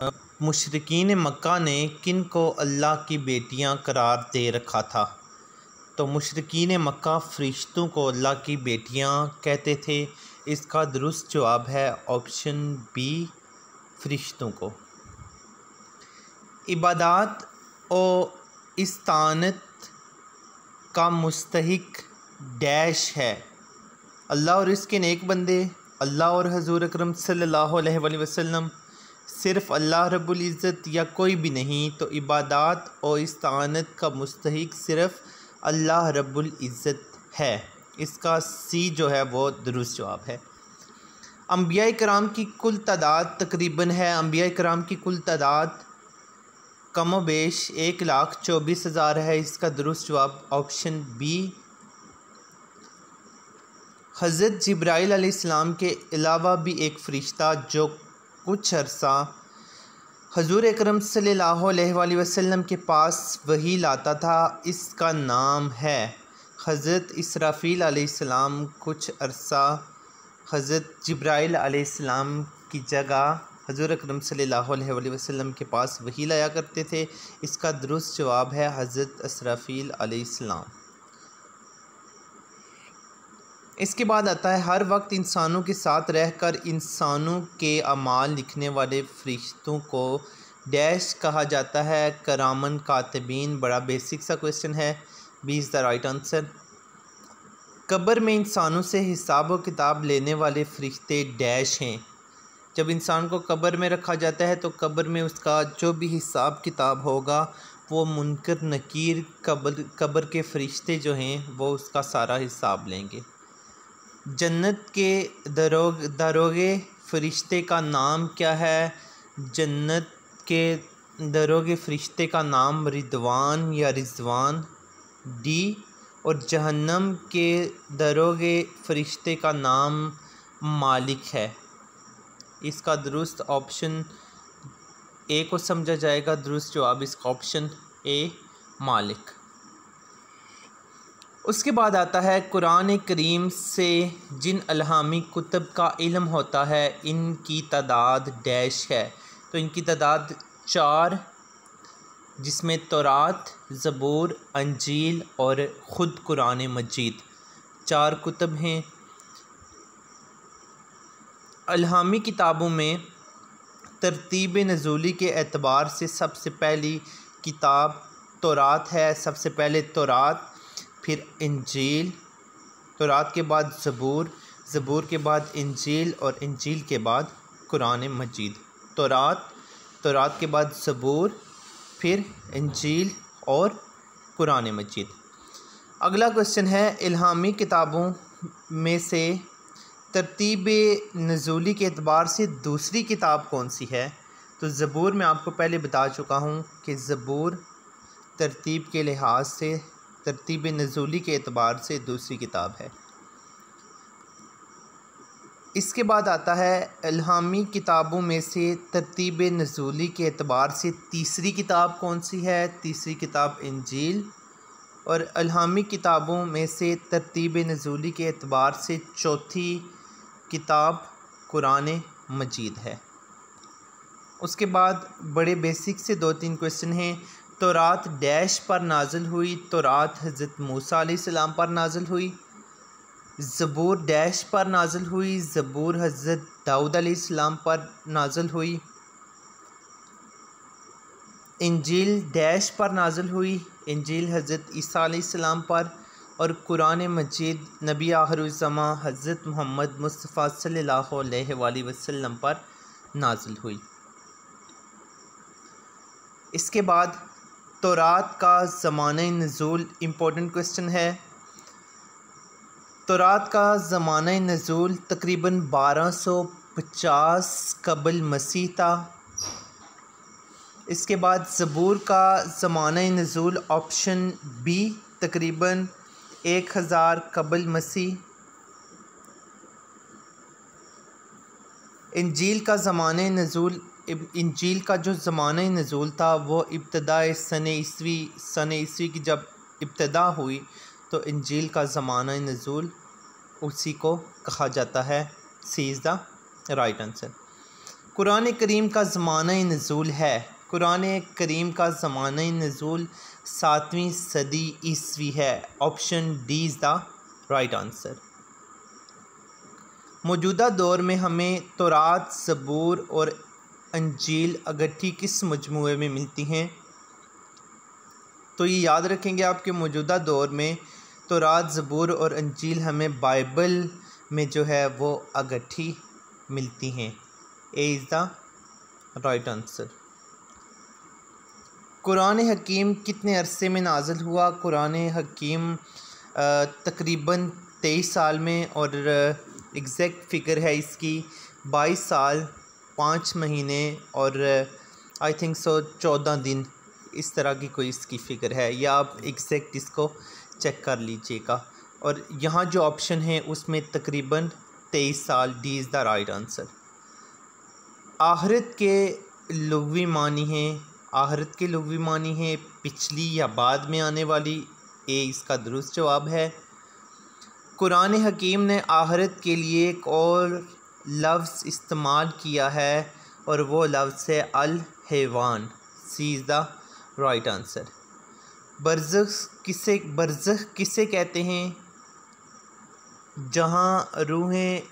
मुशरिकीन मक्का ने किन को अल्लाह की बेटियां करार दे रखा था? तो मुशरिकीन मक्का फ़रिश्तों को अल्लाह की बेटियां कहते थे। इसका दुरुस्त जवाब है ऑप्शन बी, फ़रिश्तों को। इबादत और इस्तानत का मुस्तहिक डैश है। अल्लाह और इसके नेक बंदे, अल्लाह और हजूर अकरम सल्लल्लाहु अलैहि वसल्लम, सिर्फ़ अल्लाह रब्बुल इज़्ज़त या कोई भी नहीं। तो इबादत और इस्तानत का मुस्तहिक सिर्फ़ अल्लाह रब्बुल इज़्ज़त है। इसका सी जो है वो दुरुस्त जवाब है। अंबिया कराम की कुल तादाद तकरीबन है। अंबिया कराम की कुल तादाद कमोबेश 1,24,000 है। इसका दुरुस्त जवाब ऑप्शन बी। हज़रत जिब्राइल अलैहिस्सलाम के अलावा भी एक फ़रिश्ता जो कुछ अरसा हजूर अकरम सल्लल्लाहु अलैहि वसल्लम के पास वही लाता था, इसका नाम है हज़रत इसराफ़ील अलैहिस्सलाम। कुछ अरसा हज़रत जिब्राइल अलैहिस्सलाम की जगह हजूर अकरम सल्लल्लाहु अलैहि वसल्लम के पास वही लाया करते थे। इसका दुरुस्त जवाब है हज़रत इसराफ़ील अलैहिस्सलाम। इसके बाद आता है हर वक्त इंसानों के साथ रहकर इंसानों के अमाल लिखने वाले फ़रिश्तों को डैश कहा जाता है। करामन कातिबीन। बड़ा बेसिक सा क्वेश्चन है। B is the right answer. कब्र में इंसानों से हिसाब व किताब लेने वाले फ़रिश्ते डैश हैं। जब इंसान को कब्र में रखा जाता है तो कब्र में उसका जो भी हिसाब किताब होगा वो मुनकर नकीर कब्र के फ़रिश्ते जो हैं वो उसका सारा हिसाब लेंगे। जन्नत के दरोगे फ़रिश्ते का नाम क्या है? जन्नत के दरोगे फ़रिश्ते का नाम रिदवान या रिजवान, डी। और जहन्नम के दरोगे फ़रिश्ते का नाम मालिक है। इसका दुरुस्त ऑप्शन ए को समझा जाएगा। दुरुस्त जवाब इसका ऑप्शन ए, मालिक। उसके बाद आता है कुरान करीम से जिन इल्हामी कुतुब का इल्म होता है इनकी तादाद डैश है। तो इनकी तादाद 4, जिसमें तौरात, ज़बूर, अंजील और ख़ुद कुरान मजीद 4 कुतुब हैं। इल्हामी किताबों में तरतीब नज़ूली के एतबार से सबसे पहली किताब तौरात है। सबसे पहले तौरात, फिर इंजील, तौरात के बाद ज़बूर, ज़बूर के बाद इंजील और इंजील के बाद कुरान मजीद। तौरात के बाद ज़बूर, फिर इंजील और कुरान मजीद। अगला क्वेश्चन है इल्हामी किताबों में से तरतीब नज़ूली के एतबार से दूसरी किताब कौन सी है? तो ज़बूर मैं आपको पहले बता चुका हूँ कि ज़बूर तरतीब के लिहाज से, तरतीब नज़ूली के एतबार से दूसरी किताब है। इसके बाद आता है इल्हामी किताबों में से तरतीब नज़ूली के एतबार से तीसरी किताब कौन सी है? तीसरी किताब इंजील। और इल्हामी किताबों में से तरतीब नज़ूली के एतबार से चौथी किताब कुरान मजीद है। उसके बाद बड़े बेसिक से 2-3 क्वेश्चन हैं। तौरात डैश पर नाजिल हुई? तौरात हज़रत मूसा अलैहिस्सलाम पर नाजिल हुई। ज़बूर डैश पर नाजिल हुई? ज़बूर हज़रत दाऊद अलैहिस्सलाम पर नाजिल हुई। इंजील डैश पर नाजिल हुई? इंजील हज़रत ईसा अलैहिस्सलाम पर। और कुरान मजीद नबी आखिरुज़्ज़मा हज़रत मोहम्मद मुस्तफ़ा सल्लल्लाहु अलैहि वसल्लम पर नाजिल हुई। इसके बाद तौरात का ज़माने नुज़ूल इम्पोर्टेंट क्वेश्चन है। तौरात का ज़माने नुज़ूल तकरीबन 1250 कबल मसीह था। इसके बाद ज़बूर का ज़माने नुज़ूल ऑप्शन बी तकरीबन 1000 कबल मसीह। इंजील का ज़माने नुज़ूल, इंजील का जो ज़माने नुज़ूल था वो इब्तदाए सन ईस्वी की जब इब्तदा हुई तो इंजील का ज़माना नुज़ूल उसी को कहा जाता है। C is the right answer. कुरान करीम का ज़माना नुज़ूल है। कुरान करीम का ज़माना नुज़ूल 7वीं सदी ईस्वी है। Option D is the right answer. मौजूदा दौर में हमें तौरात, ज़बूर और अंजील अगट्ठी किस मजमूए में मिलती हैं? तो ये याद रखेंगे आपके मौजूदा दौर में तौरात, ज़बूर और अंजील हमें बाइबल में जो है वो अगट्ठी मिलती हैं। A is the right answer. कुरान हकीम कितने अरसे में नाज़िल हुआ? कुरान हकीम तकरीबन 23 साल में, और एग्जैक्ट फ़िगर है इसकी 22 साल 5 महीने और आई थिंक सो 14 दिन, इस तरह की कोई इसकी फ़िगर है, या आप एग्जैक्ट इसको चेक कर लीजिएगा। और यहाँ जो ऑप्शन है उसमें तकरीबन 23 साल, D is the right answer. आखिरत के लुग़वी मानी हैं, आखिरत के लुग़वी मानी हैं पिछली या बाद में आने वाली। ए इसका दुरुस्त जवाब है। कुरान हकीम ने आखिरत के लिए एक और लफ्ज़ इस्तेमाल किया है और वो लफ्ज़ है अल हैवान। सी इज़ द राइट आंसर। बरज़ख किसे कहते हैं? जहाँ रूहें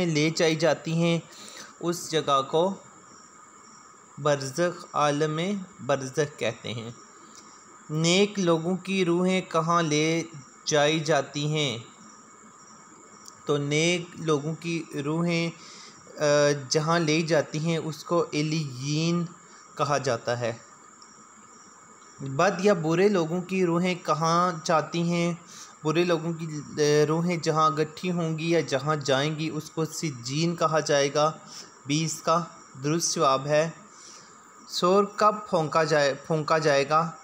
ले जाई जाती हैं उस जगह को बरज़ख, आलम बरज़ख कहते हैं। नेक लोगों की रूहें कहाँ ले जाई जाती हैं? तो नेक लोगों की रूहें जहाँ ले जाती हैं उसको इल्लियीन कहा जाता है। बद या बुरे लोगों की रूहें कहाँ जाती हैं? बुरे लोगों की रूहें जहाँ इकट्ठी होंगी या जहाँ जाएंगी उसको सिज्जीन कहा जाएगा। 20 का दुरुस्त जवाब है। सूर कब फूंका जाएगा?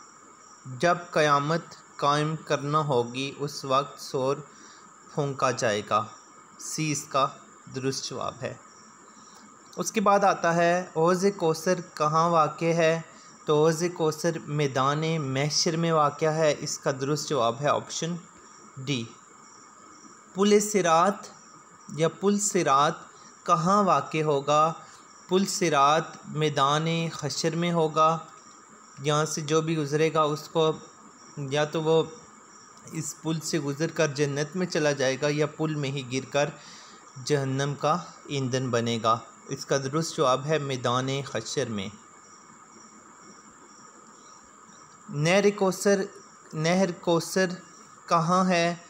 जब क़यामत कायम करना होगी उस वक्त सूर फूंका जाएगा। सी इसका दुरुस्त जवाब है। उसके बाद आता है हौज़ कौसर कहाँ वाक़ है? तो हौज़ कौसर मैदान महशर में वाक़ है। इसका दुरुस्त जवाब है ऑप्शन डी। पुल सिरात या पुल सिरात कहाँ वाक़ होगा? पुल सिरात मैदान हशर में होगा। यहाँ से जो भी गुज़रेगा उसको या तो वो इस पुल से गुज़र कर जन्नत में चला जाएगा या पुल में ही गिरकर जहन्नम का ईंधन बनेगा। इसका दुरुस्त जवाब है मैदान हशर में। नहर कौसर कहाँ है?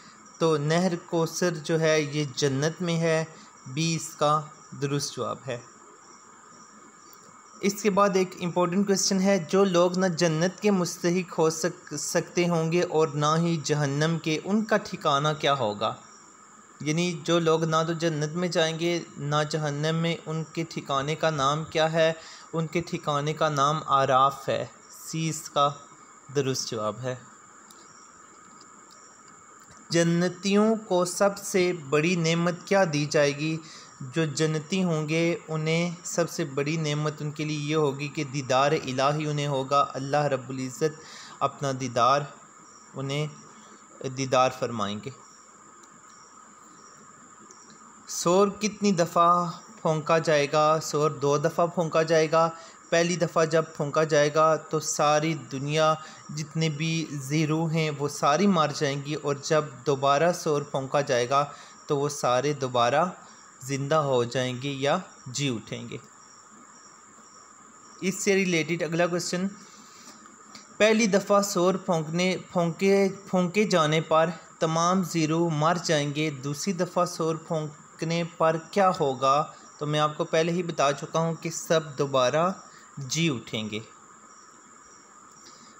तो नहर कौसर जो है ये जन्नत में है। 20 का दुरुस्त जवाब है। इसके बाद एक इम्पोर्टेंट क्वेश्चन है, जो लोग ना जन्नत के मुस्तहिक हो सकते होंगे और ना ही जहन्नम के, उनका ठिकाना क्या होगा? यानी जो लोग ना तो जन्नत में जाएंगे ना जहन्नम में, उनके ठिकाने का नाम क्या है? उनके ठिकाने का नाम आराफ है। सी इसका दुरुस्त जवाब है। जन्नतियों को सबसे बड़ी नेमत क्या दी जाएगी? जो जन्नती होंगे उन्हें सबसे बड़ी नेमत उनके लिए ये होगी कि दीदार इलाही उन्हें होगा। अल्लाह रब्बुल इज़्ज़त अपना उन्हें दीदार फरमाएंगे। सूर कितनी दफ़ा फूंका जाएगा? सूर 2 दफ़ा फूंका जाएगा। पहली दफ़ा जब फूंका जाएगा तो सारी दुनिया जितने भी ज़ीरू हैं वो सारी मर जाएंगी, और जब दोबारा सूर फूंका जाएगा तो वो सारे दोबारा ज़िंदा हो जाएंगे या जी उठेंगे। इससे रिलेटेड अगला क्वेश्चन, पहली दफ़ा सूर फूंके जाने पर तमाम ज़ीरू मर जाएंगे, दूसरी दफ़ा सूर फूंकने पर क्या होगा? तो मैं आपको पहले ही बता चुका हूँ कि सब दोबारा जी उठेंगे।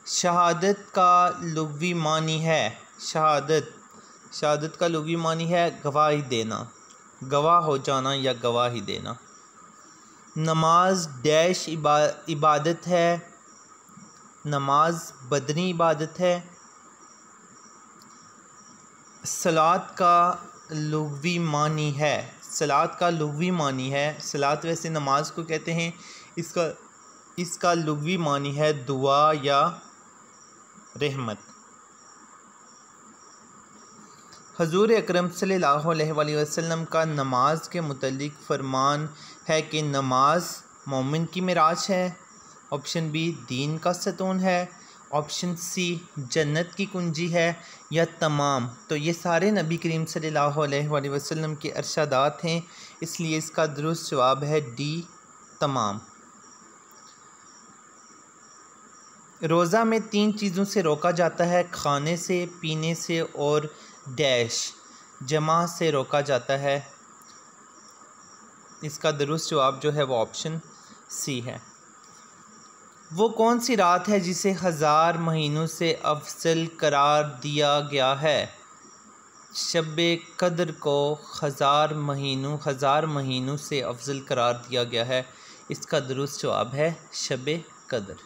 शहादत का लुग़वी मानी है? शहादत का लुग़वी मानी है गवाही देना, गवाह हो जाना या गवाही देना। नमाज डैश इबादत है? नमाज बदनी इबादत है। सलात का लुग़वी मानी है? सलात का लुग़वी मानी है, सलात वैसे नमाज को कहते हैं, इसका लुग़वी मानी है दुआ या रहमत। हजूर अकरम सल्लल्लाहु अलैहि वसल्लम का नमाज के मुतल्लिक फरमान है कि नमाज मोमिन की मिराज है। ऑप्शन बी दीन का सतून है। ऑप्शन सी जन्नत की कुंजी है या तमाम। तो ये सारे नबी करीम सल्लल्लाहु अलैहि वसल्लम के इरशादात हैं, इसलिए इसका दुरुस्त जवाब है डी तमाम। रोज़ा में 3 चीज़ों से रोका जाता है, खाने से, पीने से और डैश जमा से रोका जाता है। इसका दुरुस्त जवाब जो है वो ऑप्शन सी है। वो कौन सी रात है जिसे 1000 महीनों से अफजल करार दिया गया है? शब-ए कद्र को 1000 महीनों से अफजल करार दिया गया है। इसका दुरुस्त जवाब है शब-ए कद्र।